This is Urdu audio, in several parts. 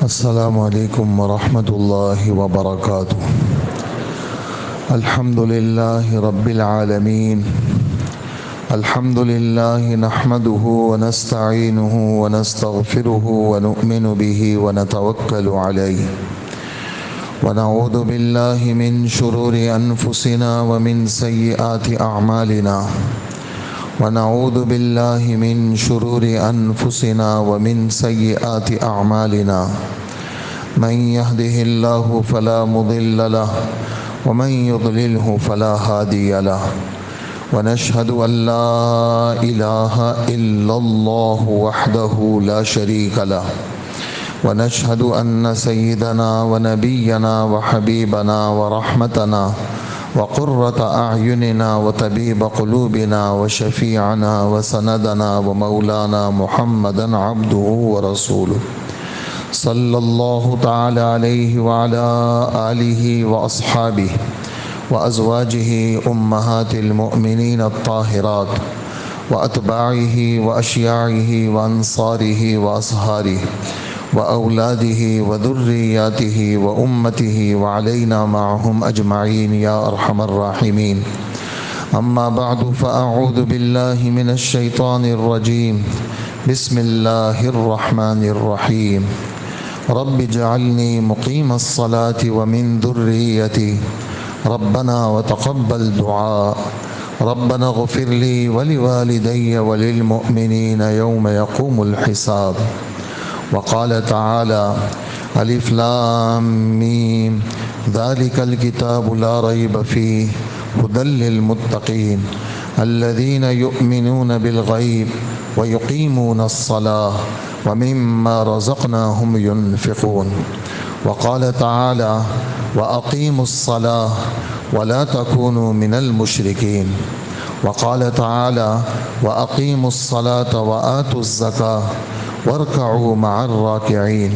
السلام علیکم ورحمۃ اللہ وبرکاتہ۔ الحمد للہ رب العالمین، الحمد للہ نحمده ونستعینه ونستغفره ونؤمن به ونتوکل علیہ ونعوذ باللہ من شرور انفسنا ومن سیئات اعمالنا ونعوذ باللہ من شرور انفسنا ومن سیئات اعمالنا من يهده الله فلا مضل له ومن يضلله فلا هادي له ونشهد ان لا اله الا الله وحده لا شريك له ونشهد ان سيدنا ونبينا وحبيبنا ورحمتنا وقرة أعيننا وطبيب قلوبنا وشفيعنا وسندنا ومولانا محمدا عبده ورسوله صلى الله تعالى عليه وعلى آله وأصحابه وأزواجه أمهات المؤمنين الطاهرات وأتباعه وأشياعه وأنصاره وأصهاره وأولاده وذرياته وأمته وعلينا معهم أجمعين يا أرحم الراحمين. أما بعد فأعوذ بالله من الشيطان الرجيم. بسم الله الرحمن الرحيم. رب اجعلني مقيم الصلاة ومن ذريتي ربنا وتقبل دعاء ربنا اغفر لي ولوالدي وللمؤمنين يوم يقوم الحساب. وقال تعالى الف لام میم ذلك الكتاب لا ريب فيه هدى للمتقين الذين يؤمنون بالغيب ويقيمون الصلاة ومما رزقناهم ينفقون. وقال تعالى وأقيموا الصلاة ولا تكونوا من المشركين. وقال تعالى وأقيموا الصلاة وآتوا الزكاة واركعوا مع الراكعين.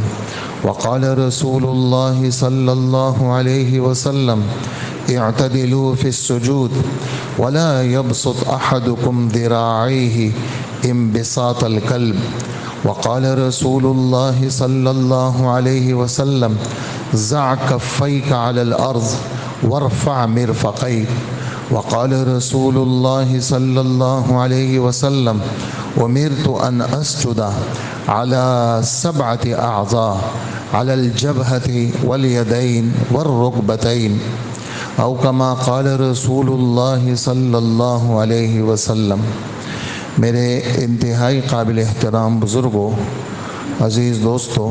وقال رسول الله صلى الله عليه وسلم اعتدلوا في السجود ولا يبسط أحدكم ذراعيه انبساط الكلب. وقال رسول الله صلى الله عليه وسلم ضع كفيك على الأرض وارفع مرفقيك. وقال رسول الله صلى الله عليه وسلم أمرت أن أسجد على 7 أعضاء على الجبهة واليدين والركبتين أو كما قال رسول الله صلى الله عليه وسلم. میرے انتہائی قابل احترام بزرگوں، عزیز دوستوں،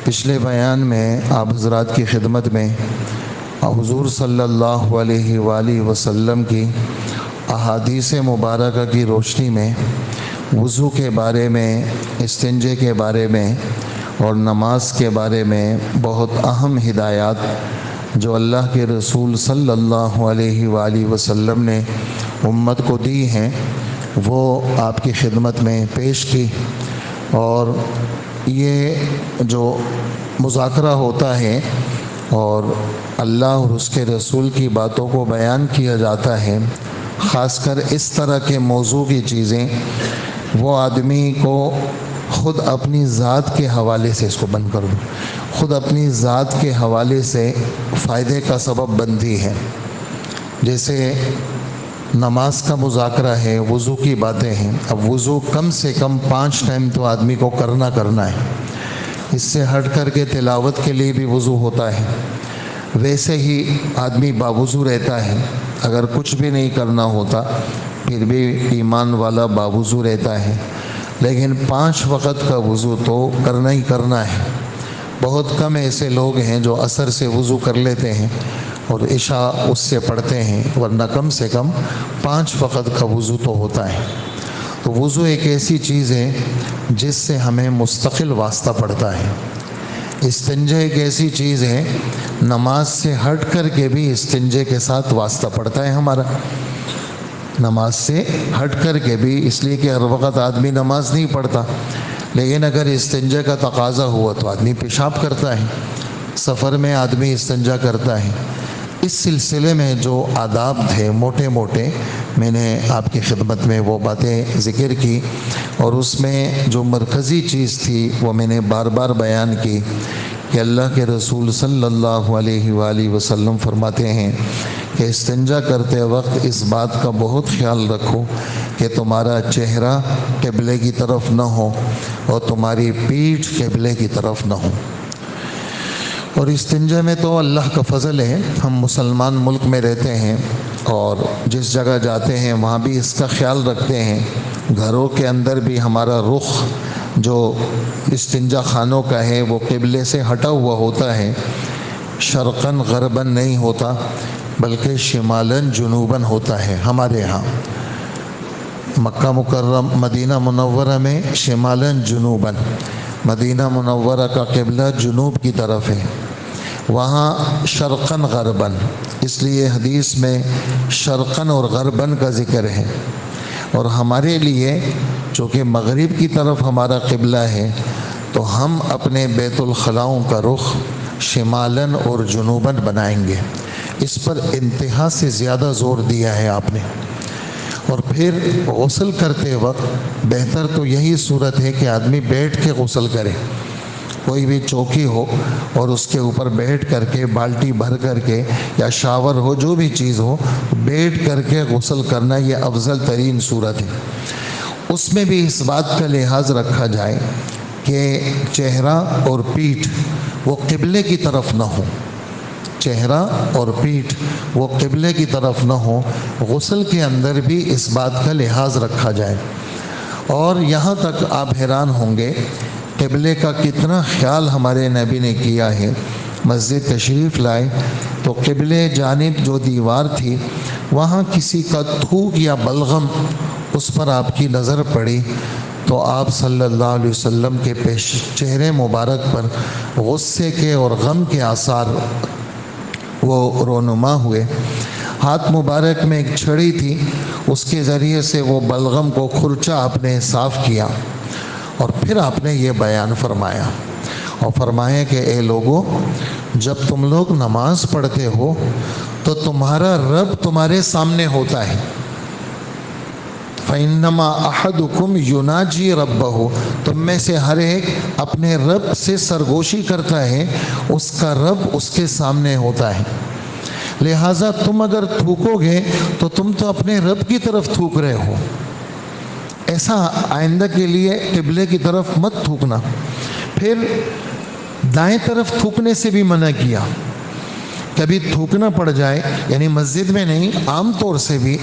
پچھلے بیان میں آپ حضرات کی خدمت میں حضور صلی اللہ علیہ وآلہ وسلم کی احادیث مبارکہ کی روشنی میں وضو کے بارے میں، استنجے کے بارے میں اور نماز کے بارے میں بہت اہم ہدایات جو اللہ کے رسول صلی اللہ علیہ وآلہ وسلم نے امت کو دی ہیں وہ آپ کی خدمت میں پیش کی. اور یہ جو مذاکرہ ہوتا ہے اور اللہ اور اس کے رسول کی باتوں کو بیان کیا جاتا ہے، خاص کر اس طرح کے موضوع کی چیزیں، وہ آدمی کو خود اپنی ذات کے حوالے سے، اس کو بند کر دو، خود اپنی ذات کے حوالے سے فائدے کا سبب بنتی ہے. جیسے نماز کا مذاکرہ ہے، وضو کی باتیں ہیں. اب وضو کم سے کم 5 ٹائم تو آدمی کو کرنا ہے. اس سے ہٹ کر کے تلاوت کے لیے بھی وضو ہوتا ہے. ویسے ہی آدمی باوضو رہتا ہے، اگر کچھ بھی نہیں کرنا ہوتا پھر بھی ایمان والا باوضو رہتا ہے. لیکن 5 وقت کا وضو تو کرنا ہے. بہت کم ایسے لوگ ہیں جو عصر سے وضو کر لیتے ہیں اور عشاء اس سے پڑھتے ہیں، ورنہ کم سے کم 5 وقت کا وضو تو ہوتا ہے. تو وضو ایک ایسی چیز ہے جس سے ہمیں مستقل واسطہ پڑتا ہے. استنجا ایک ایسی چیز ہے، نماز سے ہٹ کر کے بھی استنجے کے ساتھ واسطہ پڑتا ہے ہمارا. نماز سے ہٹ کر کے بھی، اس لیے کہ ہر وقت آدمی نماز نہیں پڑھتا، لیکن اگر استنجا کا تقاضا ہوا تو آدمی پیشاب کرتا ہے، سفر میں آدمی استنجا کرتا ہے. اس سلسلے میں جو آداب تھے موٹے موٹے میں نے آپ کی خدمت میں وہ باتیں ذکر کی، اور اس میں جو مرکزی چیز تھی وہ میں نے بار بار بیان کی کہ اللہ کے رسول صلی اللہ علیہ وآلہ وسلم فرماتے ہیں کہ استنجا کرتے وقت اس بات کا بہت خیال رکھو کہ تمہارا چہرہ قبلے کی طرف نہ ہو اور تمہاری پیٹھ قبلے کی طرف نہ ہو۔ اور استنجا میں تو اللہ کا فضل ہے، ہم مسلمان ملک میں رہتے ہیں اور جس جگہ جاتے ہیں وہاں بھی اس کا خیال رکھتے ہیں۔ گھروں کے اندر بھی ہمارا رخ جو استنجا خانوں کا ہے وہ قبلے سے ہٹا ہوا ہوتا ہے، شرقاً غرباً نہیں ہوتا بلکہ شمالاً جنوباً ہوتا ہے۔ ہمارے ہاں مکہ مکرم مدینہ منورہ میں شمالاً جنوباً، مدینہ منورہ کا قبلہ جنوب کی طرف ہے، وہاں شرقاً غرباً، اس لیے حدیث میں شرقاً اور غرباً کا ذکر ہے۔ اور ہمارے لیے چونکہ مغرب کی طرف ہمارا قبلہ ہے تو ہم اپنے بیت الخلاؤں کا رخ شمالاً اور جنوباً بنائیں گے۔ اس پر انتہا سے زیادہ زور دیا ہے آپ نے۔ اور پھر غسل کرتے وقت بہتر تو یہی صورت ہے کہ آدمی بیٹھ کے غسل کرے، کوئی بھی چوکی ہو اور اس کے اوپر بیٹھ کر کے بالٹی بھر کر کے یا شاور ہو، جو بھی چیز ہو، بیٹھ کر کے غسل کرنا یہ افضل ترین صورت ہے۔ اس میں بھی اس بات کا لحاظ رکھا جائے کہ چہرہ اور پیٹھ وہ قبلے کی طرف نہ ہو، چہرہ اور پیٹھ وہ قبلے کی طرف نہ ہو۔ غسل کے اندر بھی اس بات کا لحاظ رکھا جائے۔ اور یہاں تک آپ حیران ہوں گے قبلے کا کتنا خیال ہمارے نبی نے کیا ہے۔ مسجد تشریف لائے تو قبلے جانب جو دیوار تھی وہاں کسی کا تھوک یا بلغم اس پر آپ کی نظر پڑی تو آپ صلی اللہ علیہ وسلم کے چہرے مبارک پر غصے کے اور غم کے آثار وہ رونما ہوئے۔ ہاتھ مبارک میں ایک چھڑی تھی، اس کے ذریعے سے وہ بلغم کو کھرچا آپ نے صاف کیا، اور پھر آپ نے یہ بیان فرمایا اور فرمایا کہ اے لوگو، جب تم لوگ نماز پڑھتے ہو تو تمہارا رب تمہارے سامنے ہوتا ہے۔ فَإِنَّمَا أَحَدُكُمْ يُنَاجِي رَبَّهُ، تم میں سے ہر ایک اپنے رب سے سرگوشی کرتا ہے، اس کا رب اس کے سامنے ہوتا ہے۔ لہٰذا تم اگر تھوکو گے تو تم تو اپنے رب کی طرف تھوک رہے ہو۔ ایسا آئندہ کے لیے قبلے کی طرف مت تھوکنا۔ پھر دائیں طرف تھوکنے سے بھی منع کیا۔ کبھی تھوکنا پڑ جائے، یعنی مسجد میں نہیں، عام طور سے بھی،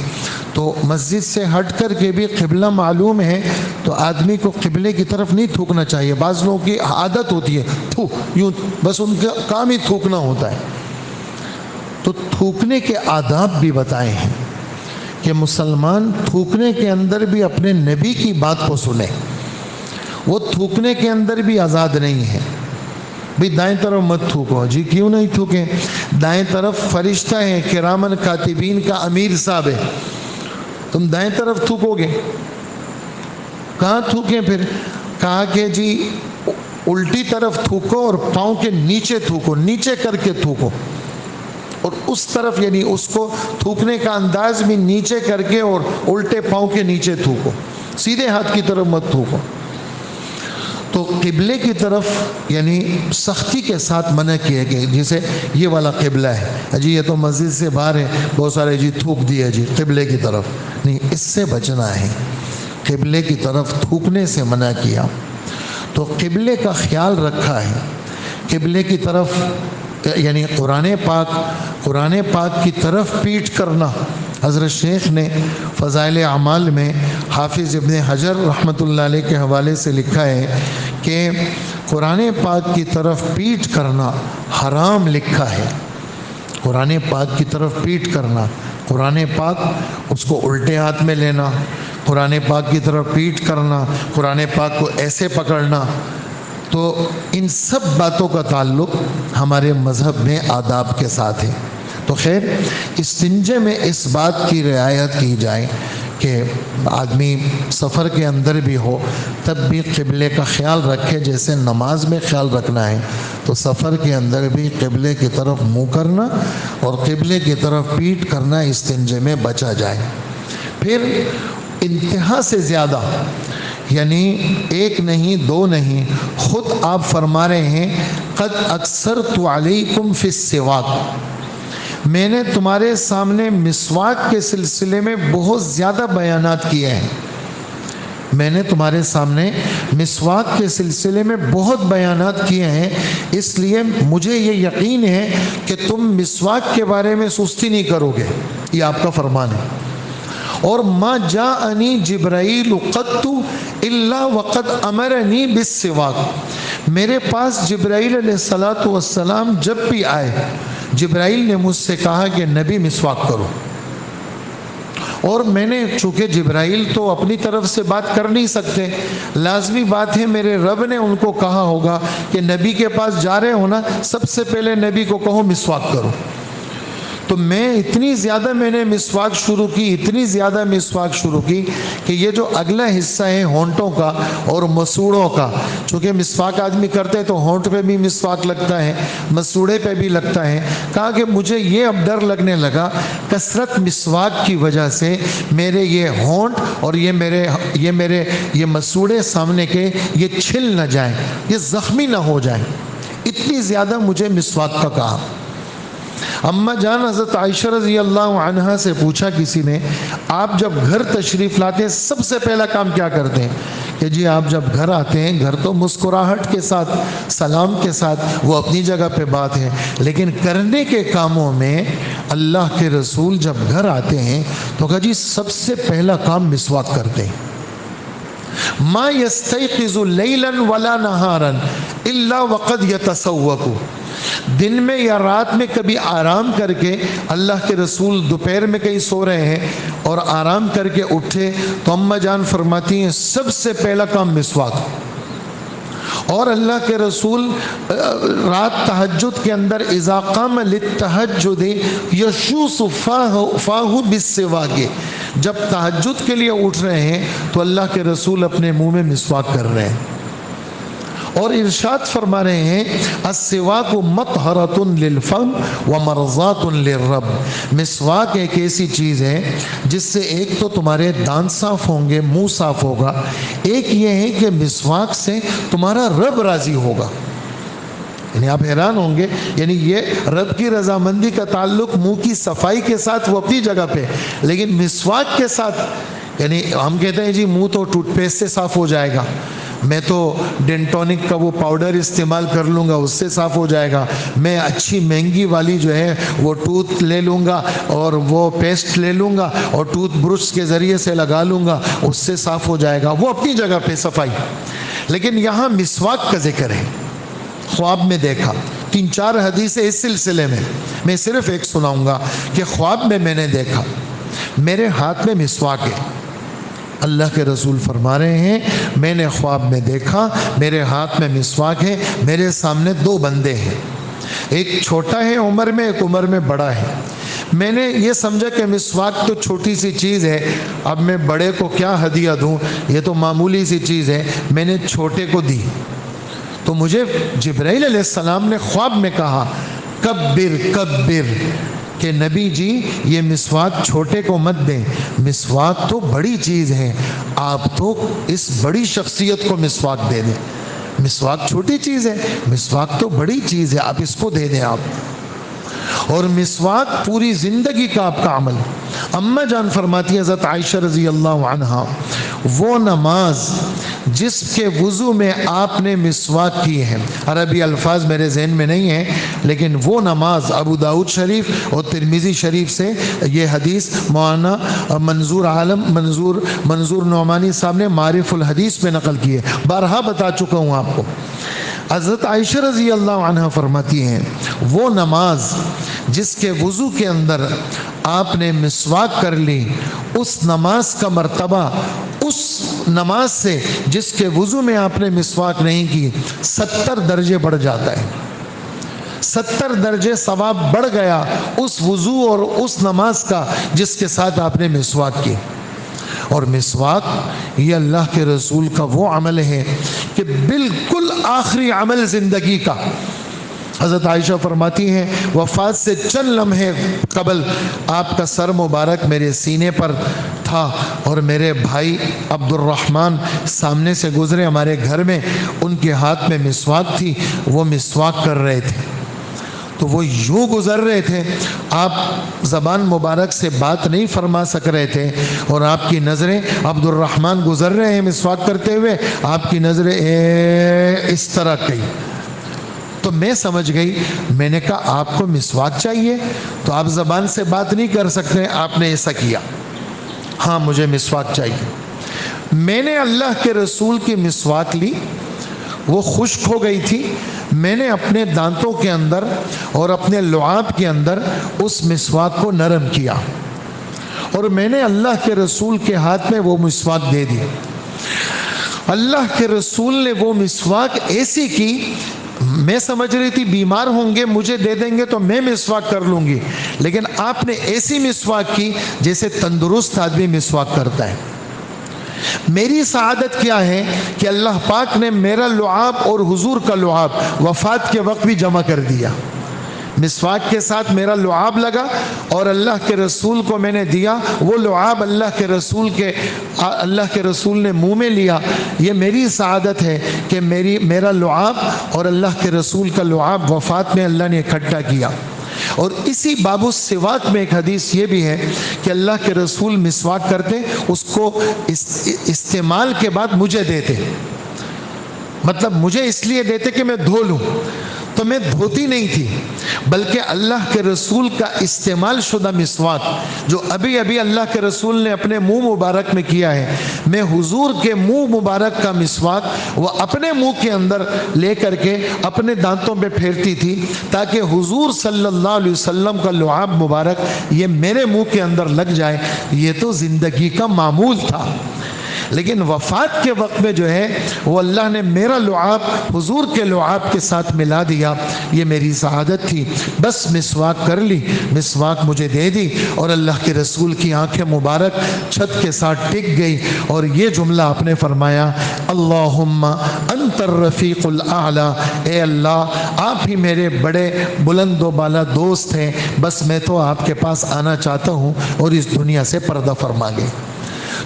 تو مسجد سے ہٹ کر کے بھی قبلہ معلوم ہے تو آدمی کو قبلے کی طرف نہیں تھوکنا چاہیے۔ بعض لوگوں کی عادت ہوتی ہے یوں بس ان کا کام ہی تھوکنا ہوتا ہے۔ تو تھوکنے کے آداب بھی بتائے ہیں کہ مسلمان تھوکنے کے اندر بھی اپنے نبی کی بات کو سنے، وہ تھوکنے کے اندر بھی آزاد نہیں ہے۔ بھی دائیں طرف مت تھوکو، جی کیوں نہیں تھوکیں؟ دائیں طرف فرشتہ ہے، کرامن کاتبین کا امیر صاحب ہے، تم دائیں طرف تھوکو گے؟ کہاں تھوکیں پھر؟ کہا کہ جی الٹی طرف تھوکو اور پاؤں کے نیچے تھوکو، نیچے کر کے تھوکو، اور اس طرف یعنی اس کو تھوکنے کا انداز بھی نیچے کر کے اور الٹے پاؤں کے نیچے تھوکو، سیدھے ہاتھ کی طرف مت تھوکو۔ تو قبلے کی طرف یعنی سختی کے ساتھ منع کیا کہ جسے یہ والا قبلہ ہے، جی یہ تو مسجد سے باہر ہے، بہت سارے جی تھوک دیا جی قبلے کی طرف، نہیں، اس سے بچنا ہے۔ قبلے کی طرف تھوکنے سے منع کیا۔ تو قبلے کا خیال رکھا ہے، قبلے کی طرف یعنی قرآن پاک کی طرف پیٹھ کرنا۔ حضرت شیخ نے فضائل اعمال میں حافظ ابن حجر رحمۃ اللہ علیہ کے حوالے سے لکھا ہے کہ قرآن پاک کی طرف پیٹھ کرنا حرام لکھا ہے۔ قرآن پاک کی طرف پیٹھ کرنا، قرآن پاک اس کو الٹے ہاتھ میں لینا، قرآن پاک کی طرف پیٹھ کرنا، قرآن پاک کو ایسے پکڑنا، تو ان سب باتوں کا تعلق ہمارے مذہب میں آداب کے ساتھ ہے۔ تو خیر، استنجے میں اس بات کی رعایت کی جائے کہ آدمی سفر کے اندر بھی ہو تب بھی قبلے کا خیال رکھے، جیسے نماز میں خیال رکھنا ہے تو سفر کے اندر بھی قبلے کی طرف منہ کرنا اور قبلے کی طرف پیٹھ کرنا استنجے میں بچا جائے۔ پھر انتہا سے زیادہ، یعنی ایک نہیں دو نہیں، خود آپ فرما رہے ہیں قد اکثرت علیکم فی السواک، میں نے تمہارے سامنے مسواک کے سلسلے میں بہت زیادہ بیانات کیے ہیں، میں نے تمہارے سامنے مسواک کے سلسلے میں بہت بیانات کیے ہیں، اس لیے مجھے یہ یقین ہے کہ تم مسواک کے بارے میں سستی نہیں کرو گے، یہ آپ کا فرمان ہے۔ اور ما جاءنی جبرائیل قط الا وقد امرنی بالسواک، میرے پاس جبرائیل علیہ السلام جب بھی آئے، جبرائیل نے مجھ سے کہا کہ نبی مسواک کرو، اور میں نے چونکہ جبرائیل تو اپنی طرف سے بات کر نہیں سکتے، لازمی بات ہے میرے رب نے ان کو کہا ہوگا کہ نبی کے پاس جا رہے ہو نا، سب سے پہلے نبی کو کہو مسواک کرو۔ تو میں اتنی زیادہ میں نے مسواک شروع کی، اتنی زیادہ مسواک شروع کی کہ یہ جو اگلا حصہ ہے ہونٹوں کا اور مسوڑوں کا، چونکہ مسواک آدمی کرتے ہیں تو ہونٹ پہ بھی مسواک لگتا ہے، مسوڑے پہ بھی لگتا ہے، کہا کہ مجھے یہ اب ڈر لگنے لگا کثرت مسواک کی وجہ سے میرے یہ ہونٹ اور یہ مسوڑے سامنے کے یہ چھل نہ جائیں، یہ زخمی نہ ہو جائیں، اتنی زیادہ مجھے مسواک کا کہا۔ اما جان حضرت عائشہ رضی اللہ عنہا سے پوچھا کسی نے، آپ جب گھر تشریف لاتے ہیں سب سے پہلا کام کیا کرتے ہیں؟ کہ جی آپ جب گھر آتے ہیں، گھر تو مسکراہٹ کے ساتھ، سلام کے ساتھ، وہ اپنی جگہ پہ بات ہے، لیکن کرنے کے کاموں میں اللہ کے رسول جب گھر آتے ہیں تو کہا جی سب سے پہلا کام مسواک کرتے ہیں۔ ما یستیقظ لیلا ولا نہارا الا وقد یتسوق، دن میں یا رات میں کبھی آرام کر کے، اللہ کے رسول دوپہر میں کہیں سو رہے ہیں اور آرام کر کے اٹھے تو اماں جان فرماتی ہیں سب سے پہلا کام مسواک۔ اور اللہ کے رسول رات تہجد کے اندر اذا قام للتہجد یشوس فاہ بالسواک، جب تہجد کے لیے اٹھ رہے ہیں تو اللہ کے رسول اپنے منہ میں مسواک کر رہے ہیں، اور ارشاد فرما رہے ہیں السواک مطہرۃ للفم ومرضات للرب، مسواک ایک ایسی چیز ہے جس سے ایک تو تمہارے دانت صاف ہوں گے، منہ صاف ہوگا، ایک یہ ہے کہ مسواک سے تمہارا رب راضی ہوگا۔ یعنی آپ حیران ہوں گے، یعنی یہ رب کی رضامندی کا تعلق منہ کی صفائی کے ساتھ وہ اپنی جگہ پہ، لیکن مسواک کے ساتھ، یعنی ہم کہتے ہیں جی منہ تو ٹوتھ پیسٹ سے صاف ہو جائے گا، میں تو ڈینٹونک کا وہ پاؤڈر استعمال کر لوں گا اس سے صاف ہو جائے گا، میں اچھی مہنگی والی جو ہے وہ ٹوتھ لے لوں گا اور وہ پیسٹ لے لوں گا اور ٹوتھ برش کے ذریعے سے لگا لوں گا اس سے صاف ہو جائے گا، وہ اپنی جگہ پہ صفائی۔ لیکن یہاں مسواک کا ذکر ہے، خواب میں دیکھا، 3-4 حدیثیں اس سلسلے میں صرف ایک سناؤں گا کہ خواب میں نے دیکھا میرے ہاتھ میں مسواک ہے، اللہ کے رسول فرما رہے ہیں میں نے خواب میں دیکھا میرے ہاتھ میں مسواک ہے، میرے سامنے 2 بندے ہیں، ایک چھوٹا ہے عمر میں، ایک عمر میں بڑا ہے۔ میں نے یہ سمجھا کہ مسواک تو چھوٹی سی چیز ہے، اب میں بڑے کو کیا ہدیہ دوں، یہ تو معمولی سی چیز ہے، میں نے چھوٹے کو دی۔ تو مجھے جبرائیل علیہ السلام نے خواب میں کہا کبر کبر، کہ نبی جی یہ مسواک چھوٹے کو مت دیں، مسواک تو بڑی چیز ہے، آپ تو اس بڑی شخصیت کو مسواک دے دیں، مسواک چھوٹی چیز ہے، مسواک تو بڑی چیز ہے، آپ اس کو دے دیں آپ۔ اور مسواک پوری زندگی کا آپ کا عمل۔ اماں جان فرماتی ہے حضرت عائشہ رضی اللہ عنہا، وہ نماز جس کے وضو میں آپ نے مسواک کی ہے، عربی الفاظ میرے ذہن میں نہیں ہیں، لیکن وہ نماز ابو داؤد شریف اور ترمذی شریف سے یہ حدیث مولانا منظور نعمانی صاحب نے معارف الحدیث میں نقل کی ہے، بارہا بتا چکا ہوں آپ کو۔ حضرت عائشہ رضی اللہ عنہ فرماتی ہیں وہ نماز جس کے وضو کے اندر آپ نے مسواک کر لی، اس نماز کا مرتبہ اس نماز سے جس کے وضو میں آپ نے مسواک نہیں کی 70 درجے بڑھ جاتا ہے، 70 درجے ثواب بڑھ گیا اس وضو اور اس نماز کا جس کے ساتھ آپ نے مسواک کی۔ اور مسواک یہ اللہ کے رسول کا وہ عمل ہے کہ بالکل آخری عمل زندگی کا، حضرت عائشہ فرماتی ہیں وفات سے چند لمحے قبل آپ کا سر مبارک میرے سینے پر تھا اور میرے بھائی عبد الرحمن سامنے سے گزرے ہمارے گھر میں، ان کے ہاتھ میں مسواک تھی، وہ مسواک کر رہے تھے، تو وہ یوں گزر رہے تھے، آپ زبان مبارک سے بات نہیں فرما سک رہے تھے، اور آپ کی نظریں عبد الرحمن گزر رہے ہیں مسواک کرتے ہوئے، آپ کی نظریں اس طرح گئی، تو میں سمجھ گئی، میں نے کہا آپ کو مسواک چاہیے، تو آپ زبان سے بات نہیں کر سکتے، آپ نے ایسا کیا، ہاں مجھے مسواک چاہیے۔ میں نے اللہ کے رسول کی مسواک لی، وہ خشک ہو گئی تھی، میں نے اپنے دانتوں کے اندر اور اپنے لعاب کے اندر اس مسواک کو نرم کیا، اور میں نے اللہ کے رسول کے ہاتھ میں وہ مسواک دے دی۔ اللہ کے رسول نے وہ مسواک ایسی کی، میں سمجھ رہی تھی بیمار ہوں گے، مجھے دے دیں گے تو میں مسواک کر لوں گی، لیکن آپ نے ایسی مسواک کی جیسے تندرست آدمی مسواک کرتا ہے۔ میری سعادت کیا ہے کہ اللہ پاک نے میرا لعاب اور حضور کا لعاب وفات کے وقت بھی جمع کر دیا، مسواک کے ساتھ میرا لعاب لگا اور اللہ کے رسول کو میں نے دیا، وہ لعاب اللہ کے رسول نے منہ میں لیا۔ یہ میری سعادت ہے کہ میرا لعاب اور اللہ کے رسول کا لعاب وفات میں اللہ نے اکٹھا کیا۔ اور اسی باب السواک میں ایک حدیث یہ بھی ہے کہ اللہ کے رسول مسواک کرتے، اس کو استعمال کے بعد مجھے دیتے، مطلب مجھے اس لیے دیتے کہ میں دھو لوں، تو میں دھوتی نہیں تھی، بلکہ اللہ کے رسول کا استعمال شدہ مسواک جو ابھی ابھی اللہ کے رسول نے اپنے منہ مبارک میں کیا ہے، میں حضور کے منہ مبارک کا مسواک وہ اپنے منہ کے اندر لے کر کے اپنے دانتوں پہ پھیرتی تھی، تاکہ حضور صلی اللہ علیہ وسلم کا لعاب مبارک یہ میرے منہ کے اندر لگ جائے۔ یہ تو زندگی کا معمول تھا، لیکن وفات کے وقت میں جو ہے وہ اللہ نے میرا لعاب حضور کے لعاب کے ساتھ ملا دیا۔ یہ میری سعادت تھی، بس مسواک کر لی، مسواک مجھے دے دی، اور اللہ کے رسول کی آنکھیں مبارک چھت کے ساتھ ٹک گئی، اور یہ جملہ آپ نے فرمایا اللہم انت الرفیق الاعلی، اے اللہ آپ ہی میرے بڑے بلند و بالا دوست ہیں، بس میں تو آپ کے پاس آنا چاہتا ہوں اور اس دنیا سے پردہ فرما گئے۔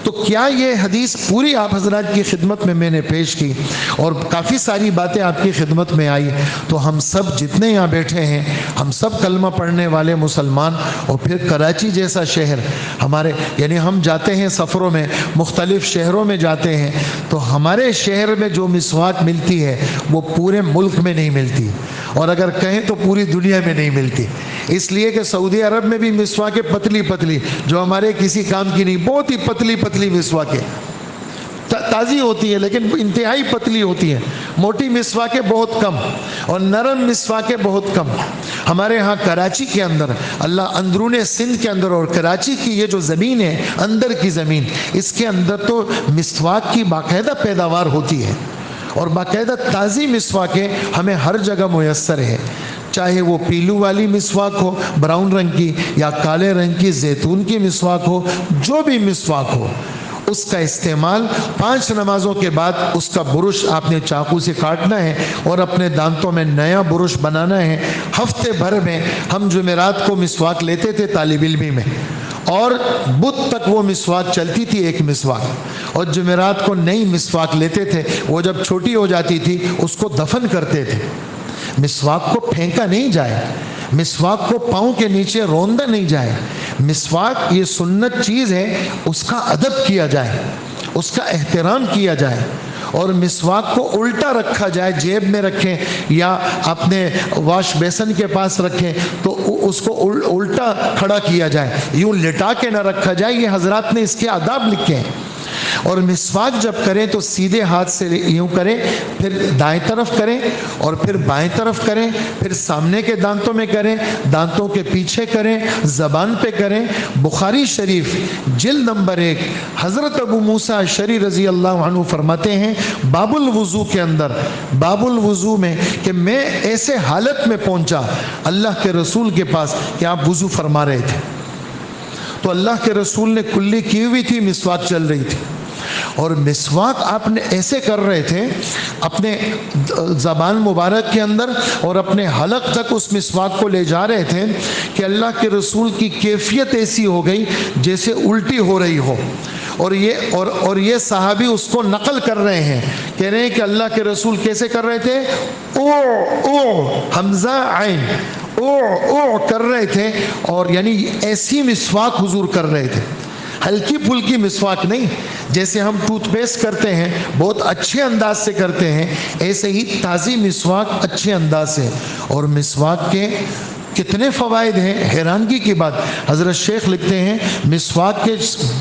تو کیا یہ حدیث پوری آپ حضرات کی خدمت میں نے پیش کی، اور کافی ساری باتیں آپ کی خدمت میں آئی، تو ہم سب جتنے یہاں بیٹھے ہیں، ہم سب کلمہ پڑھنے والے مسلمان، اور پھر کراچی جیسا شہر ہمارے، یعنی ہم جاتے ہیں سفروں میں، مختلف شہروں میں جاتے ہیں، تو ہمارے شہر میں جو مسواک ملتی ہے وہ پورے ملک میں نہیں ملتی، اور اگر کہیں تو پوری دنیا میں نہیں ملتی، اس لیے کہ سعودی عرب میں بھی مسواکیں پتلی پتلی، جو ہمارے کسی کام کی نہیں، بہت ہی پتلی پتلی مسواکیں، تازی ہوتی ہے لیکن انتہائی پتلی ہوتی ہے، موٹی مسواکیں بہت کم اور نرم مسواکیں بہت کم۔ ہمارے ہاں کراچی کے اندر، اللہ اندرون سندھ کے اندر اور کراچی کی یہ جو زمین ہے، اندر کی زمین، اس کے اندر تو مسواک کی باقاعدہ پیداوار ہوتی ہے، اور باقاعدہ تازی مسواکیں ہمیں ہر جگہ میسر ہے، چاہے وہ پیلو والی مسواک ہو براؤن رنگ کی، یا کالے رنگ کی زیتون کی مسواک ہو، جو بھی مسواک ہو، اس کا استعمال 5 نمازوں کے بعد اس کا برش آپ نے چاقو سے کاٹنا ہے اور اپنے دانتوں میں نیا برش بنانا ہے۔ ہفتے بھر میں ہم جمعرات کو مسواک لیتے تھے طالب علمی میں، اور بدھ تک وہ مسواک چلتی تھی، ایک مسواک، اور جمعرات کو نئی مسواک لیتے تھے، وہ جب چھوٹی ہو جاتی تھی اس کو دفن کرتے تھے۔ مسواک کو پھینکا نہیں جائے، مسواک کو پاؤں کے نیچے روندا نہیں جائے، مسواک یہ سنت چیز ہے، اس کا ادب کیا جائے، اس کا احترام کیا جائے، اور مسواک کو الٹا رکھا جائے، جیب میں رکھیں یا اپنے واش بیسن کے پاس رکھیں تو اس کو الٹا کھڑا کیا جائے، یوں لٹا کے نہ رکھا جائے۔ یہ حضرات نے اس کے آداب لکھے ہیں۔ اور مسواک جب کریں تو سیدھے ہاتھ سے یوں کریں، پھر دائیں طرف کریں، اور پھر بائیں طرف کریں، پھر سامنے کے دانتوں میں کریں، دانتوں کے پیچھے کریں، زبان پہ کریں۔ بخاری شریف جلد نمبر 1 حضرت ابو موسیٰ اشعری رضی اللہ عنہ فرماتے ہیں باب الوضو کے اندر، باب الوضو میں، کہ میں ایسے حالت میں پہنچا اللہ کے رسول کے پاس کہ آپ وضو فرما رہے تھے، تو اللہ کے رسول نے کلی کی ہوئی تھی، مسواک چل رہی تھی، اور مسواک آپ نے ایسے کر رہے تھے اپنے زبان مبارک کے اندر اور اپنے حلق تک اس مسواک کو لے جا رہے تھے کہ اللہ کے رسول کی کیفیت ایسی ہو گئی جیسے الٹی ہو رہی ہو، اور یہ صحابی اس کو نقل کر رہے ہیں، کہہ رہے ہیں کہ اللہ کے رسول کیسے کر رہے تھے، او حمزہ عین او کر رہے تھے، اور یعنی ایسی مسواک حضور کر رہے تھے، ہلکی پھلکی مسواک نہیں، جیسے ہم ٹوتھ پیسٹ کرتے ہیں بہت اچھے انداز سے کرتے ہیں، ایسے ہی تازی مسواک اچھے انداز سے۔ اور مسواک کے کتنے فوائد ہیں، حیرانگی کی بات، حضرت شیخ لکھتے ہیں مسواک کے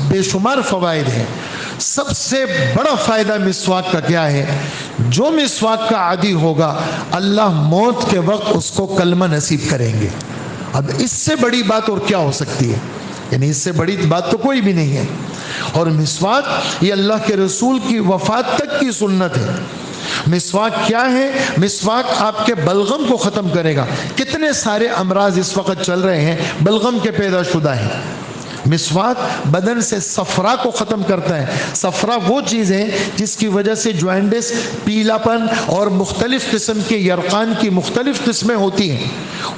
بے شمار فوائد ہیں۔ سب سے بڑا فائدہ مسواک کا کیا ہے، جو مسواک کا عادی ہوگا اللہ موت کے وقت اس کو کلمہ نصیب کریں گے۔ اب اس سے بڑی بات اور کیا ہو سکتی ہے، یعنی اس سے بڑی بات تو کوئی بھی نہیں ہے۔ اور مسواک یہ اللہ کے رسول کی وفات تک کی سنت ہے۔ مسواک کیا ہے، مسواک آپ کے بلغم کو ختم کرے گا۔ کتنے سارے امراض اس وقت چل رہے ہیں بلغم کے پیدا شدہ ہیں۔ مسواک بدن سے صفرا کو ختم کرتا ہے۔ صفرا وہ چیز ہے جس کی وجہ سے جوائنٹس، پیلا پن اور مختلف قسم کے یرقان کی مختلف قسمیں ہوتی ہیں،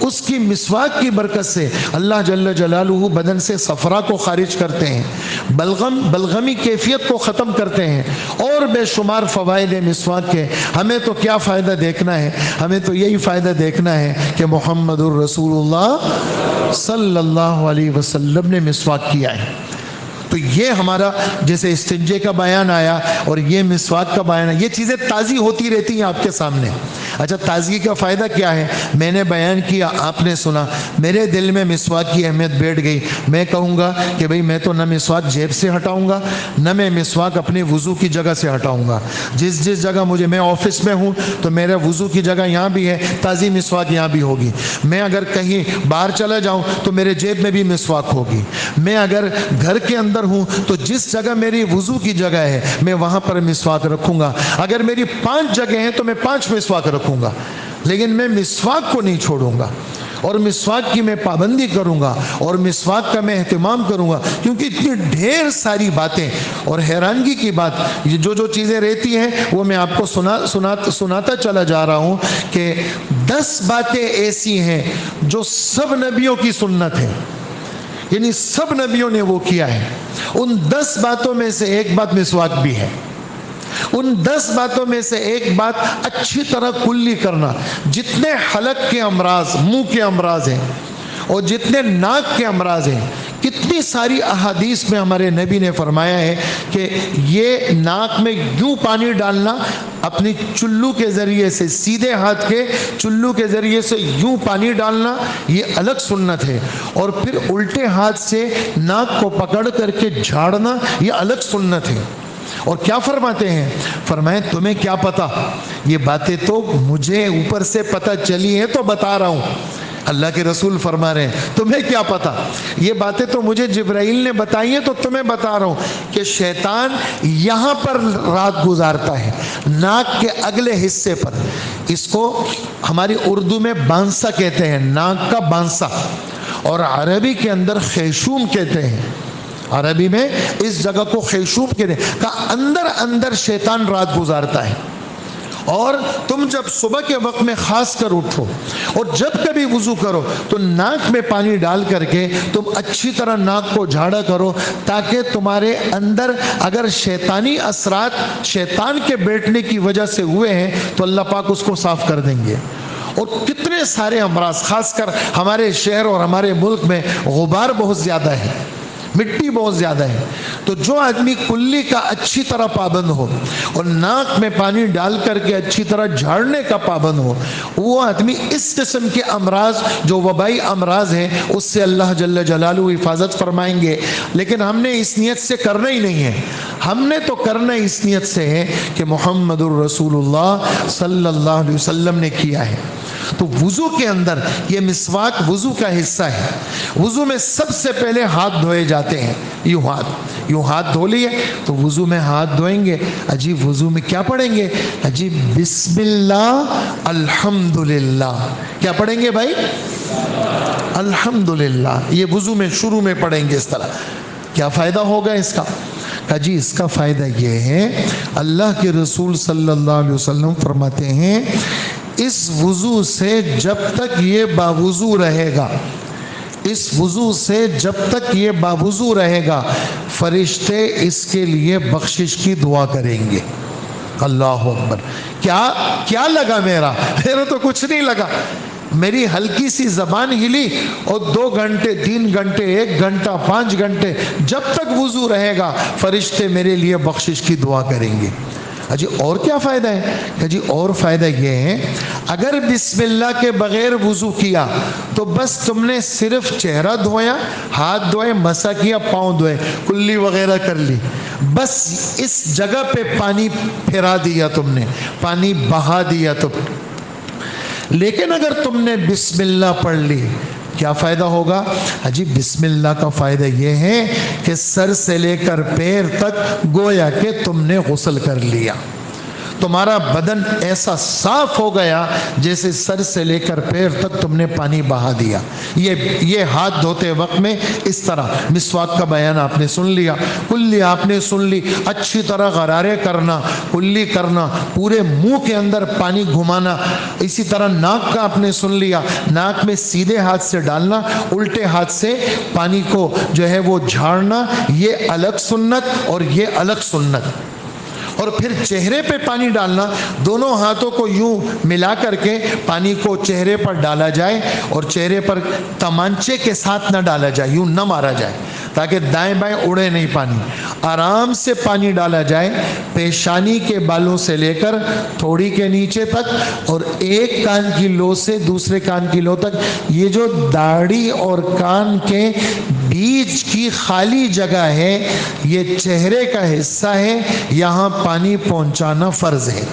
اس کی مسواک کی برکت سے اللہ جل جلالہ بدن سے صفرا کو خارج کرتے ہیں، بلغمی کیفیت کو ختم کرتے ہیں، اور بے شمار فوائد مسواک کے۔ ہمیں تو کیا فائدہ دیکھنا ہے، ہمیں تو یہی فائدہ دیکھنا ہے کہ محمد الرسول اللہ صلی اللہ علیہ وسلم نے مسواک کیا ہے۔ تو یہ ہمارا جیسے استنجے کا بیان آیا اور یہ مسواک کا بیان آیا، یہ چیزیں تازی ہوتی رہتی ہیں آپ کے سامنے۔ اچھا تازگی کا فائدہ کیا ہے، میں نے بیان کیا، آپ نے سنا، میرے دل میں مسواک کی اہمیت بیٹھ گئی۔ میں کہوں گا کہ بھئی میں تو نہ مسواک جیب سے ہٹاؤں گا، نہ میں مسواک اپنے وضو کی جگہ سے ہٹاؤں گا۔ جس جگہ مجھے، میں آفس میں ہوں تو میرا وضو کی جگہ یہاں بھی ہے، تازی مسواک یہاں بھی ہوگی۔ میں اگر کہیں باہر چلا جاؤں تو میرے جیب میں بھی مسواک ہوگی۔ میں اگر گھر کے اندر ہوں تو جس جگہ میری وضو کی جگہ ہے میں وہاں پر مسواک رکھوں گا۔ اگر میری 5 جگہ ہیں تو میں 5 مسواک رکھوں گا، لیکن میں مسواک کو نہیں چھوڑوں گا، اور مسواک کی میں پابندی کروں گا، اور مسواک کا میں اہتمام کروں گا، کیونکہ اتنی ڈھیر ساری باتیں، اور حیرانگی کی بات یہ جو چیزیں رہتی ہیں وہ میں آپ کو سناتا چلا جا رہا ہوں کہ 10 باتیں ایسی ہیں جو سب نبیوں کی سنت ہے، یعنی سب نبیوں نے وہ کیا ہے۔ ان 10 باتوں میں سے ایک بات مسواک بھی ہے۔ ان 10 باتوں میں سے ایک بات اچھی طرح کلی کرنا۔ جتنے حلق کے امراض، منہ کے امراض ہیں، اور جتنے ناک کے امراض ہیں، کتنی ساری احادیث میں ہمارے نبی نے فرمایا ہے کہ یہ ناک میں یوں پانی ڈالنا، اپنی چلو کے ذریعے سے، سیدھے ہاتھ کے چلو کے ذریعے سے یوں پانی ڈالنا، یہ الگ سنت ہے، اور پھر الٹے ہاتھ سے ناک کو پکڑ کر کے جھاڑنا، یہ الگ سنت ہے۔ اور کیا فرماتے ہیں، فرمائیں تمہیں کیا پتا، یہ باتیں تو مجھے اوپر سے پتہ چلی ہیں تو بتا رہا ہوں۔ اللہ کے رسول فرما رہے ہیں تمہیں کیا پتا، یہ باتیں تو مجھے جبرائیل نے بتائی ہیں تو تمہیں بتا رہا ہوں کہ شیطان یہاں پر رات گزارتا ہے، ناک کے اگلے حصے پر۔ اس کو ہماری اردو میں بانسا کہتے ہیں، ناک کا بانسا، اور عربی کے اندر خیشوم کہتے ہیں۔ عربی میں اس جگہ کو خیشوم کہتے ہیں، کہ اندر شیطان رات گزارتا ہے۔ اور تم جب صبح کے وقت میں خاص کر اٹھو اور جب کبھی وضو کرو تو ناک میں پانی ڈال کر کے تم اچھی طرح ناک کو جھاڑا کرو، تاکہ تمہارے اندر اگر شیطانی اثرات شیطان کے بیٹھنے کی وجہ سے ہوئے ہیں تو اللہ پاک اس کو صاف کر دیں گے۔ اور کتنے سارے امراض، خاص کر ہمارے شہر اور ہمارے ملک میں غبار بہت زیادہ ہے، مٹی بہت زیادہ ہے، تو جو آدمی کلی کا اچھی طرح پابند ہو اور ناک میں پانی ڈال کر کے اچھی طرح جھاڑنے کا پابند ہو، وہ آدمی اس قسم کے امراض جو وبائی امراض ہیں اس سے اللہ جل جلالہ حفاظت فرمائیں گے۔ لیکن ہم نے اس نیت سے کرنا ہی نہیں ہے، ہم نے تو کرنا اس نیت سے ہے کہ محمد الرسول اللہ صلی اللہ علیہ وسلم نے کیا ہے۔ تو وضو کے اندر یہ مسواک وضو کا حصہ ہے۔ وضو میں سب سے پہلے ہاتھ دھوئے جاتے ہیں، یوں ہاتھ دھو لیے تو وضو میں ہاتھ دھوئیں گے۔ عجیب وضو میں کیا پڑھیں گے، عجیب بسم اللہ الحمدللہ، کیا پڑھیں گے بھائی، الحمدللہ، یہ وضو میں شروع میں پڑھیں گے اس طرح۔ کیا فائدہ ہوگا اس کا، کہا جی اس کا فائدہ یہ ہے، اللہ کے رسول صلی اللہ علیہ وسلم فرماتے ہیں اس وضو سے جب تک یہ باوضو رہے گا، اس وضو سے جب تک یہ باوضو رہے گا، فرشتے اس کے لیے بخشش کی دعا کریں گے۔ اللہ اکبر! کیا لگا میرا تو کچھ نہیں لگا، میری ہلکی سی زبان ہلی اور 2 گھنٹے 3 گھنٹے 1 گھنٹہ 5 گھنٹے جب تک وضو رہے گا فرشتے میرے لیے بخشش کی دعا کریں گے۔ جی اور کیا فائدہ ہے؟ کہ جی اور فائدہ یہ ہے، اگر بسم اللہ کے بغیر وضو کیا تو بس تم نے صرف چہرہ دھویا، ہاتھ دھوئے، مسا کیا، پاؤں دھوئے، کلی وغیرہ کر لی، بس اس جگہ پہ پانی پھیرا دیا تم نے، پانی بہا دیا تم۔ لیکن اگر تم نے بسم اللہ پڑھ لی کیا فائدہ ہوگا؟ جی بسم اللہ کا فائدہ یہ ہے کہ سر سے لے کر پیر تک گویا کہ تم نے غسل کر لیا، تمہارا بدن ایسا صاف ہو گیا جیسے سر سے لے کر پیر تک تم نے پانی بہا دیا۔ یہ ہاتھ دھوتے وقت میں اس طرح مسواک کا بیان آپ نے سن لیا، کلی آپ نے سن لی، اچھی طرح غرارے کرنا، کلی کرنا، پورے منہ کے اندر پانی گھمانا، اسی طرح ناک کا آپ نے سن لیا، ناک میں سیدھے ہاتھ سے ڈالنا، الٹے ہاتھ سے پانی کو جو ہے وہ جھاڑنا، یہ الگ سنت اور یہ الگ سنت۔ اور پھر چہرے پہ پانی ڈالنا، دونوں ہاتھوں کو یوں ملا کر کے پانی کو چہرے پر ڈالا جائے، اور چہرے پر تمانچے کے ساتھ نہ ڈالا جائے، یوں نہ مارا جائے تاکہ دائیں بائیں اڑے نہیں پانی، آرام سے پانی ڈالا جائے، پیشانی کے بالوں سے لے کر تھوڑی کے نیچے تک، اور ایک کان کی لو سے دوسرے کان کی لو تک، یہ جو داڑھی اور کان کے بیچ کی خالی جگہ ہے یہ چہرے کا حصہ ہے، یہاں پانی پہنچانا فرض ہے۔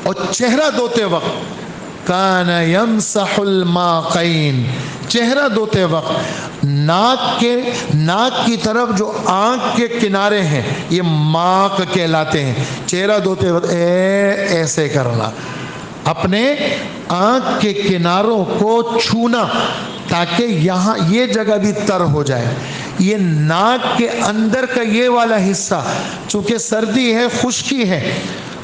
اور چہرہ دھوتے وقت کان یمسح الماقین، چہرہ دھوتے وقت ناک کی طرف جو آنکھ کے کنارے ہیں یہ ماق کہلاتے ہیں، چہرہ دھوتے وقت ایسے کرنا، اپنے آنکھ کے کناروں کو چھونا تاکہ یہاں یہ جگہ بھی تر ہو جائے۔ یہ ناک کے اندر کا یہ والا حصہ چونکہ سردی ہے، خشکی ہے،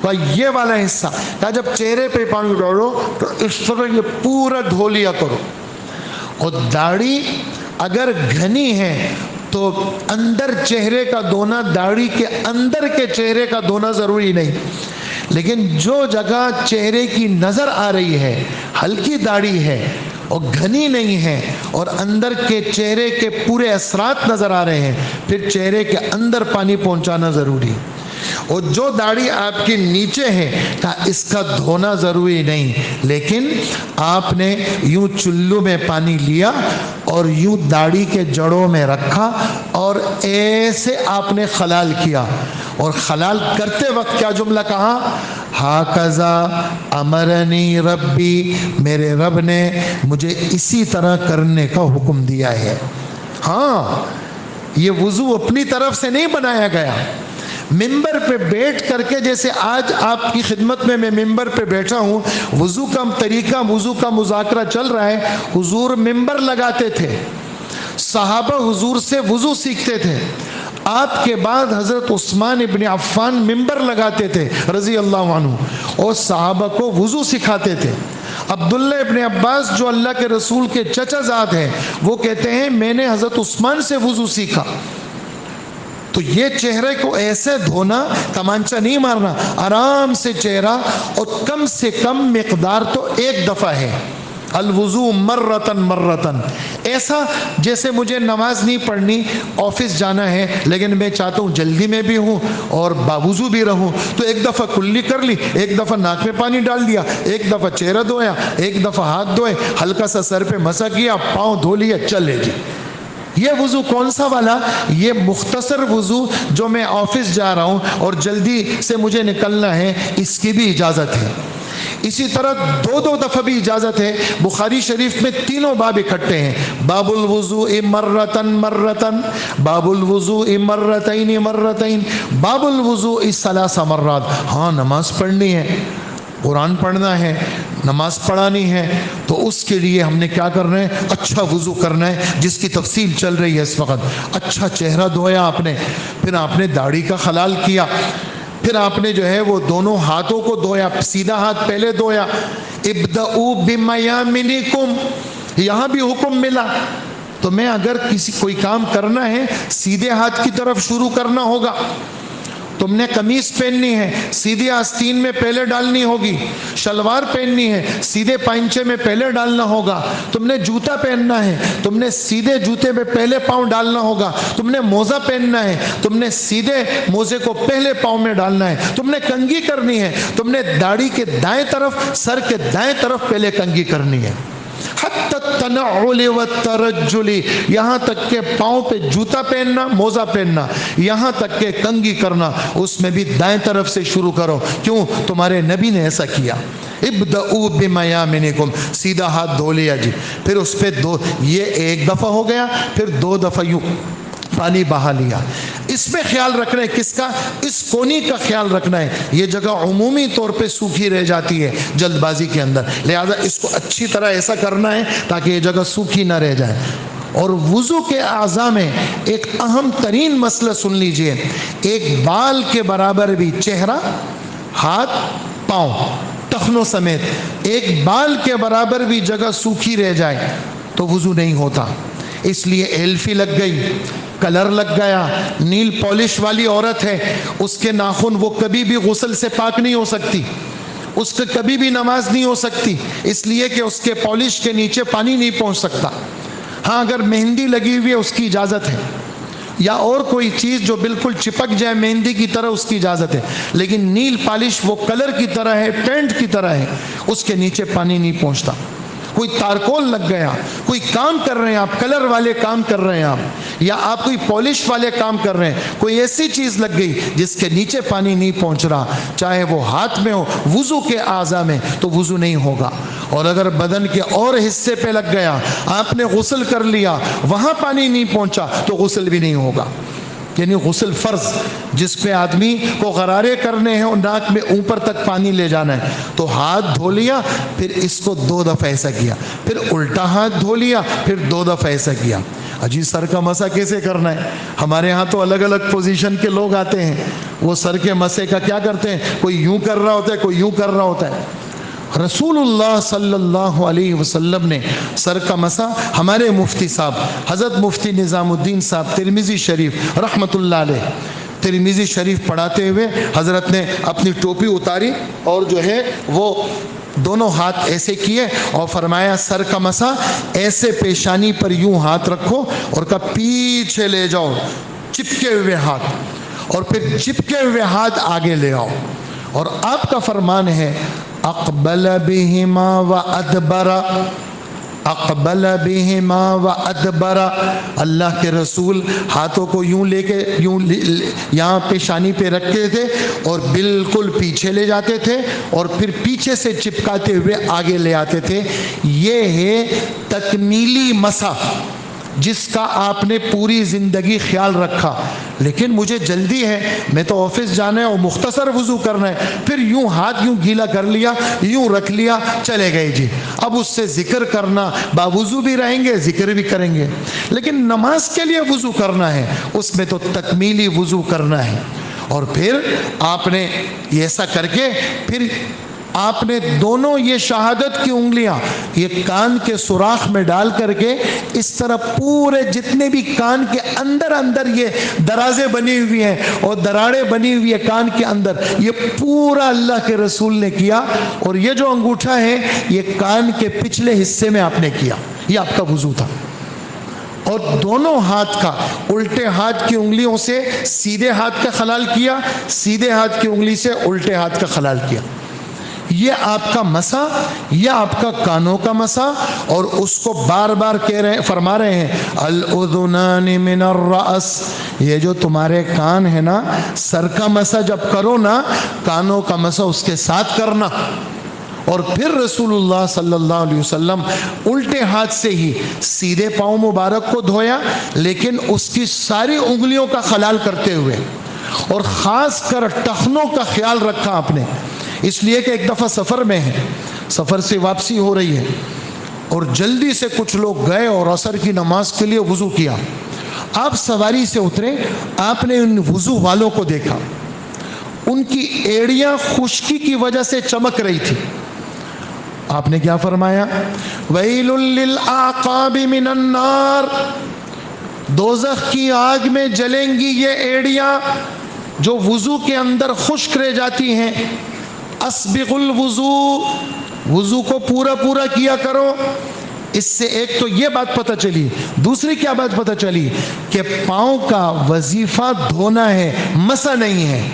تو یہ والا حصہ جب چہرے پہ پانی ڈالو تو اس طرح یہ پورا دھو لیا کرو۔ اور داڑھی اگر گھنی ہے تو اندر چہرے کا دھونا، داڑھی کے اندر کے چہرے کا دھونا ضروری نہیں، لیکن جو جگہ چہرے کی نظر آ رہی ہے، ہلکی داڑھی ہے اور گھنی نہیں ہے اور اندر کے چہرے کے پورے اثرات نظر آ رہے ہیں، پھر چہرے کے اندر پانی پہنچانا ضروری۔ اور جو داڑھی آپ کی نیچے ہے اس کا دھونا ضروری نہیں، لیکن آپ نے یوں چلو میں پانی لیا اور یوں داڑھی کے جڑوں میں رکھا اور ایسے آپ نے خلال کیا، اور خلال کرتے وقت کیا جملہ کہا؟ ہاکذا امرنی ربی، میرے رب نے مجھے اسی طرح کرنے کا حکم دیا ہے۔ ہاں، یہ وضو اپنی طرف سے نہیں بنایا گیا، ممبر پہ بیٹھ کر کے، جیسے آج آپ کی خدمت میں ممبر پہ بیٹھا ہوں، وضو کا طریقہ، وضو کا مذاکرہ چل رہا ہے، حضور ممبر لگاتے تھے، صحابہ حضور سے وضو سیکھتے تھے، آپ کے بعد حضرت عثمان ابن عفان ممبر لگاتے تھے رضی اللہ عنہ اور صحابہ کو وضو سکھاتے تھے۔ عبداللہ ابن عباس جو اللہ کے رسول کے چچا زاد ہیں، وہ کہتے ہیں میں نے حضرت عثمان سے وضو سیکھا۔ تو یہ چہرے کو ایسے دھونا، تمانچہ نہیں مارنا، آرام سے چہرہ، اور کم سے کم مقدار تو 1 دفعہ ہے، الوضو مرتن مرتن، ایسا جیسے مجھے نماز نہیں پڑھنی، آفس جانا ہے لیکن میں چاہتا ہوں جلدی میں بھی ہوں اور باوضو بھی رہوں، تو 1 دفعہ کلی کر لی، 1 دفعہ ناک میں پانی ڈال دیا، 1 دفعہ چہرہ دھویا، 1 دفعہ ہاتھ دھوئے، ہلکا سا سر پہ مسا کیا، پاؤں دھو لیا، چلے جی۔ یہ وضو کون سا والا؟ یہ مختصر وضو جو میں آفس جا رہا ہوں اور جلدی سے مجھے نکلنا ہے، اس کی بھی اجازت ہے۔ اسی طرح 2 دفعہ بھی اجازت ہے۔ بخاری شریف میں تینوں باب اکٹھے ہیں، باب الوضوء مرتن مرتن، باب الوضوء مرتین مرتین، باب الوضوء 3 مرات۔ ہاں، نماز پڑھنی ہے، قرآن پڑھنا ہے، نماز پڑھانی ہے تو اس کے لیے ہم نے کیا کرنا ہے؟ اچھا وضو کرنا ہے، جس کی تفصیل چل رہی ہے اس وقت۔ اچھا چہرہ دھویا آپ نے، پھر آپ نے داڑھی کا خلال کیا، پھر آپ نے جو ہے وہ دونوں ہاتھوں کو دھویا، سیدھا ہاتھ پہلے دھویا۔ ابدؤوا بمیامنکم، یہاں بھی حکم ملا تو میں اگر کوئی کام کرنا ہے سیدھے ہاتھ کی طرف شروع کرنا ہوگا۔ تم نے قمیص پہننی ہے سیدھے آستین میں پہلے ڈالنی ہوگی، شلوار پہننی ہے سیدھے پائنچے میں پہلے ڈالنا ہوگا، تم نے جوتا پہننا ہے تم نے سیدھے جوتے میں پہلے پاؤں ڈالنا ہوگا، تم نے موزہ پہننا ہے تم نے سیدھے موزے کو پہلے پاؤں میں ڈالنا ہے، تم نے کنگھی کرنی ہے تم نے داڑھی کے دائیں طرف، سر کے دائیں طرف پہلے کنگھی کرنی ہے۔ حتی التنعل والترجل، یہاں تک کہ پاؤں پہ جوتا پہننا، موزہ پہننا، یہاں تک کہ کنگھی کرنا، اس میں بھی دائیں طرف سے شروع کرو۔ کیوں؟ تمہارے نبی نے ایسا کیا۔ ابدؤوا بمیامنکم، سیدھا ہاتھ دھو لیا جی، پھر اس پہ یہ ایک دفعہ ہو گیا، پھر 2 دفعہ یوں پانی بہا لیا۔ اس میں خیال رکھنا ہے کس کا؟ اس کونی کا خیال رکھنا ہے۔ یہ جگہ عمومی طور پہ سوکھی رہ جاتی ہے جلد بازی کے اندر، لہذا اس کو اچھی طرح ایسا کرنا ہے تاکہ یہ جگہ سوکھی نہ رہ جائے۔ اور وضو کے اعضاء میں ایک اہم ترین مسئلہ سن لیجئے، ایک بال کے برابر بھی چہرہ، ہاتھ، پاؤں، ٹخنوں سمیت ایک بال کے برابر بھی جگہ سوکھی رہ جائے تو وضو نہیں ہوتا۔ اس لیے ایلفی لگ گئی، کلر لگ گیا، نیل پالش والی عورت ہے، اس کے ناخن وہ کبھی بھی غسل سے پاک نہیں ہو سکتی، اس کے کبھی بھی نماز نہیں ہو سکتی، اس لیے کہ اس کے پالش کے نیچے پانی نہیں پہنچ سکتا۔ ہاں اگر مہندی لگی ہوئی ہے اس کی اجازت ہے، یا اور کوئی چیز جو بالکل چپک جائے مہندی کی طرح، اس کی اجازت ہے، لیکن نیل پالش وہ کلر کی طرح ہے، پینٹ کی طرح ہے، اس کے نیچے پانی نہیں پہنچتا۔ کوئی تارکول لگ گیا، کوئی کام کر رہے ہیں آپ، کلر والے کام کر رہے ہیں آپ، یا آپ کوئی پالش والے کام کر رہے ہیں، کوئی ایسی چیز لگ گئی جس کے نیچے پانی نہیں پہنچ رہا، چاہے وہ ہاتھ میں ہو، وضو کے اعضاء میں، تو وضو نہیں ہوگا۔ اور اگر بدن کے اور حصے پہ لگ گیا، آپ نے غسل کر لیا، وہاں پانی نہیں پہنچا تو غسل بھی نہیں ہوگا۔ یعنی غسل فرض جس پہ آدمی کو غرارے کرنے ہیں اور ناک میں اوپر تک پانی لے جانا ہے، تو ہاتھ دھو لیا، پھر اس کو 2 دفعہ ایسا کیا، پھر الٹا ہاتھ دھو لیا، پھر 2 دفعہ ایسا کیا۔ اجی سر کا مسح کیسے کرنا ہے؟ ہمارے ہاں تو الگ الگ پوزیشن کے لوگ آتے ہیں، وہ سر کے مسح کا کیا کرتے ہیں، کوئی یوں کر رہا ہوتا ہے، کوئی یوں کر رہا ہوتا ہے۔ رسول اللہ صلی اللہ علیہ وسلم نے سر کا مسح، ہمارے مفتی صاحب حضرت مفتی نظام الدین صاحب ترمذی شریف رحمۃ اللہ علیہ، ترمذی شریف پڑھاتے ہوئے حضرت نے اپنی ٹوپی اتاری اور جو ہے وہ دونوں ہاتھ ایسے کیے اور فرمایا سر کا مسح ایسے پیشانی پر یوں ہاتھ رکھو اور کہا پیچھے لے جاؤ چپکے ہوئے ہاتھ، اور پھر چپکے ہوئے ہاتھ آگے لے آؤ۔ اور آپ کا فرمان ہے اقبل بہما و ادبر، اقبل بہما و ادبر، اللہ کے رسول ہاتھوں کو یوں لے کے یوں یہاں پیشانی پہ رکھتے تھے اور بالکل پیچھے لے جاتے تھے اور پھر پیچھے سے چپکاتے ہوئے آگے لے آتے تھے۔ یہ ہے تکمیلی مسح جس کا آپ نے پوری زندگی خیال رکھا۔ لیکن مجھے جلدی ہے، میں تو آفس جانا ہے اور مختصر وضو کرنا ہے، پھر یوں ہاتھ یوں گیلا کر لیا، یوں رکھ لیا، چلے گئے جی۔ اب اس سے ذکر کرنا، باوضو بھی رہیں گے ذکر بھی کریں گے، لیکن نماز کے لیے وضو کرنا ہے، اس میں تو تکمیلی وضو کرنا ہے۔ اور پھر آپ نے ایسا کر کے پھر آپ نے دونوں یہ شہادت کی انگلیاں یہ کان کے سوراخ میں ڈال کر کے اس طرح پورے جتنے بھی کان کے اندر اندر یہ درازیں بنی ہوئی ہیں اور دراڑیں بنی ہوئی ہیں کان کے اندر، یہ پورا اللہ کے رسول نے کیا۔ اور یہ جو انگوٹھا ہے یہ کان کے پچھلے حصے میں آپ نے کیا، یہ آپ کا وضو تھا۔ اور دونوں ہاتھ کا الٹے ہاتھ کی انگلیوں سے سیدھے ہاتھ کا خلال کیا، سیدھے ہاتھ کی انگلی سے الٹے ہاتھ کا خلال کیا۔ یہ آپ کا مسح، یہ آپ کا کانوں کا مسح، اور اس کو بار بار فرما رہے ہیں الاذنان من الراس، یہ جو تمہارے کان ہے نا، سر کا مسح جب کرو نا، کانوں کا مسح اس کے ساتھ کرنا۔ اور پھر رسول اللہ صلی اللہ علیہ وسلم الٹے ہاتھ سے ہی سیدھے پاؤں مبارک کو دھویا، لیکن اس کی ساری انگلیوں کا خلال کرتے ہوئے، اور خاص کر ٹخنوں کا خیال رکھا آپ نے، اس لیے کہ ایک دفعہ سفر میں ہے سفر سے واپسی ہو رہی ہے اور جلدی سے کچھ لوگ گئے اور عصر کی نماز کے لیے وضو کیا. آپ سواری سے اترے, آپ نے ان وضو والوں کو دیکھا, ان کی ایڑیاں خشکی کی وجہ سے چمک رہی تھی. آپ نے کیا فرمایا؟ ویل للعقاب من النار, دوزخ کی آگ میں جلیں گی یہ ایڑیاں جو وضو کے اندر خشک رہ جاتی ہیں. اسبغ الوضو, وضو کو پورا پورا کیا کرو. اس سے ایک تو یہ بات پتہ چلی, دوسری کیا بات پتہ چلی کہ پاؤں کا وظیفہ دھونا ہے, مسا نہیں ہے.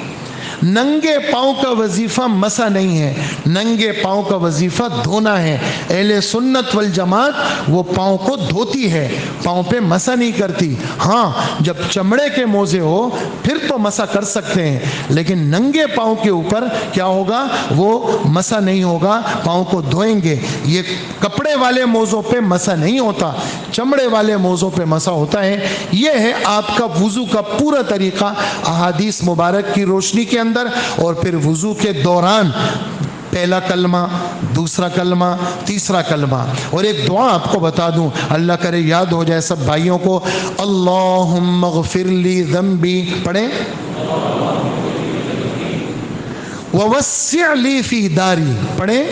ننگے پاؤں کا وظیفہ مسا نہیں ہے, ننگے پاؤں کا وظیفہ دھونا ہے. اہل سنت والجماعت وہ پاؤں کو دھوتی ہے, پاؤں پہ مسا نہیں کرتی. ہاں جب چمڑے کے موزے ہو پھر تو مسا کر سکتے ہیں, لیکن ننگے پاؤں کے اوپر کیا ہوگا, وہ مسا نہیں ہوگا, پاؤں کو دھوئیں گے. یہ کپڑے والے موزوں پہ مسا نہیں ہوتا, چمڑے والے موزوں پہ مسا ہوتا ہے. یہ ہے آپ کا وضو کا پورا طریقہ احادیث مبارک کی روشنی کے اندر. اور پھر وضو کے دوران پہلا کلمہ, دوسرا کلمہ, تیسرا کلمہ, اور ایک دعا آپ کو بتا دوں, اللہ کرے یاد ہو جائے سب بھائیوں کو. اللہم اغفر لی ذنبی پڑھیں, ووسع لی فی داری پڑھیں,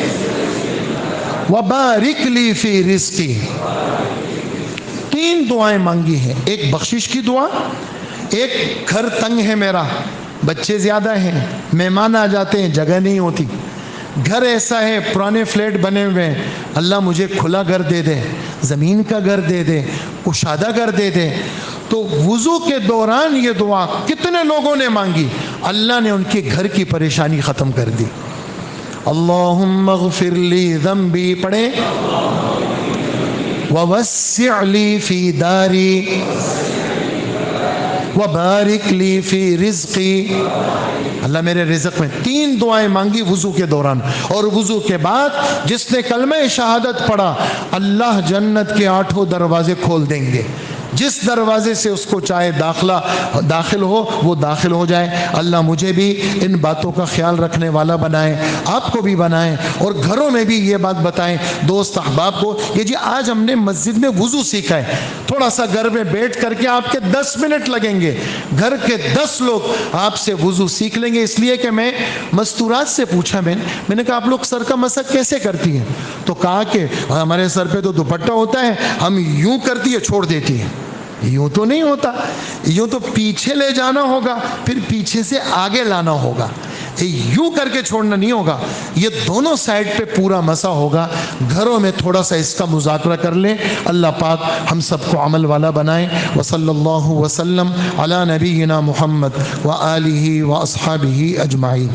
وبارک لی فی رزقی. 3 دعائیں مانگی ہیں. ایک بخشش کی دعا, ایک گھر تنگ ہے میرا, بچے زیادہ ہیں, مہمان آ جاتے ہیں, جگہ نہیں ہوتی, گھر ایسا ہے پرانے فلیٹ بنے ہوئے ہیں, اللہ مجھے کھلا گھر دے دے, زمین کا گھر دے دے, کشادہ گھر دے دے. تو وضو کے دوران یہ دعا کتنے لوگوں نے مانگی, اللہ نے ان کے گھر کی پریشانی ختم کر دی. اللہم اغفر لی ذنبی پڑھیں, ووسع لی فی داری, وبارک لی فی رزقی, اللہ میرے رزق میں. 3 دعائیں مانگی وضو کے دوران. اور وضو کے بعد جس نے کلمہ شہادت پڑھا, اللہ جنت کے 8 دروازے کھول دیں گے. جس دروازے سے اس کو چاہے داخل ہو وہ داخل ہو جائے. اللہ مجھے بھی ان باتوں کا خیال رکھنے والا بنائے, آپ کو بھی بنائیں, اور گھروں میں بھی یہ بات بتائیں دوست احباب کو کہ جی آج ہم نے مسجد میں وضو سیکھا ہے. تھوڑا سا گھر میں بیٹھ کر کے آپ کے 10 منٹ لگیں گے, گھر کے 10 لوگ آپ سے وضو سیکھ لیں گے. اس لیے کہ میں مستورات سے پوچھا, میں نے کہا آپ لوگ سر کا مسح کیسے کرتی ہیں؟ تو کہا کہ ہمارے سر پہ تو دوپٹہ ہوتا ہے, ہم یوں کرتی ہے چھوڑ دیتی ہیں. یوں تو نہیں ہوتا, یوں تو پیچھے لے جانا ہوگا, پھر پیچھے سے آگے لانا ہوگا, یوں کر کے چھوڑنا نہیں ہوگا. یہ دونوں سائڈ پہ پورا مسا ہوگا. گھروں میں تھوڑا سا اس کا مذاکرہ کر لیں. اللہ پاک ہم سب کو عمل والا بنائے. وصلی اللہ وسلم علی نبینا محمد وآلہ واصحابہ اجمعین.